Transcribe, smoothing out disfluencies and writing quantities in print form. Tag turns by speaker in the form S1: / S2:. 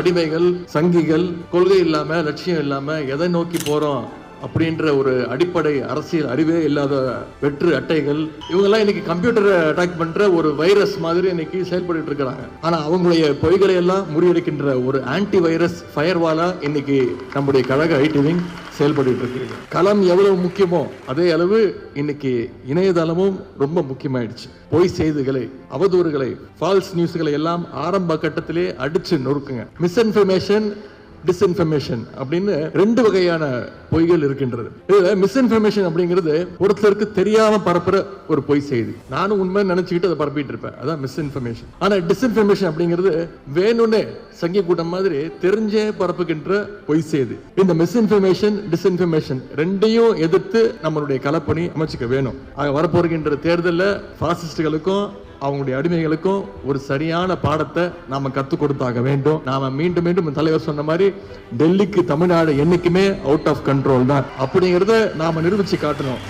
S1: அடிமைகள், சங்கிகள், கொள்கை இல்லாம லட்சியம் இல்லாம எதை நோக்கி போறோம் அப்படின்ற ஒரு அடிப்படை அரசியல் அறிவே இல்லாத வெற்று அட்டைகள், இவங்கெல்லாம் இன்னைக்கு கம்ப்யூட்டரை அட்டாக் பண்ற ஒரு வைரஸ் மாதிரி இன்னைக்கு செயல்பட்டு இருக்கிறாங்க. ஆனா அவங்களுடைய பொய்களை எல்லாம் முறியடிக்கின்ற ஒரு ஆன்டி வைரஸ் ஃபயர்வாலா இன்னைக்கு நம்முடைய கழக ஐடி விங் செயல்பட்டு இருக்கு. களம் எவ்வளவு முக்கியமோ அதே அளவு இன்னைக்கு இணையதளமும் ரொம்ப முக்கியமாயிடுச்சு. பொய் செய்திகளை, அவதூறுகளை, ஃபால்ஸ் நியூஸ்களை எல்லாம் ஆரம்ப கட்டத்திலே அடிச்சு நொறுக்குங்க. மிஸ்இன்ஃபர்மேஷன், டிஸ்இன்ஃபர்மேஷன் அப்படின்னு ரெண்டு வகையான பொய்கள் இருக்கின்றது. இதுல மிஸ்இன்ஃபர்மேஷன் அப்படிங்கிறது ஒருத்தருக்கு தெரியாம பரப்புற ஒரு பொய் செய்தி. நானும் உண்மை நினைச்சுக்கிட்டு அதை பரப்பிட்டு இருப்பேன், அதான் மிஸ்இன்ஃபர்மேஷன். ஆனா டிஸ்இன்ஃபர்மேஷன் அப்படிங்கிறது வேணும்னே சங்கி கூட்டம் மாதிரி தெரிஞ்சே பரப்புகின்ற பொய் செய்தி. இந்த மிஸ்இன்ஃபர்மேஷன், டிஸ்இன்ஃபர்மேஷன் ரெண்டையும் எதிர்த்து நம்மளுடைய களப்பணி அமைச்சுக்க வேணும். ஆக வரப்போகின்ற தேர்தலில் பாசிஸ்டுகளுக்கும் அவங்களுடைய அடிமைகளுக்கும் ஒரு சரியான பாடத்தை நாம கத்துக் கொடுத்தாக வேண்டும். நாம மீண்டும் மீண்டும் தலைவர் சொன்ன மாதிரி டெல்லிக்கு தமிழ்நாடு என்னைக்குமே அவுட் ஆஃப் கண்ட்ரோல் தான் அப்படிங்கறத நாம நிரூபிச்சு காட்டணும்.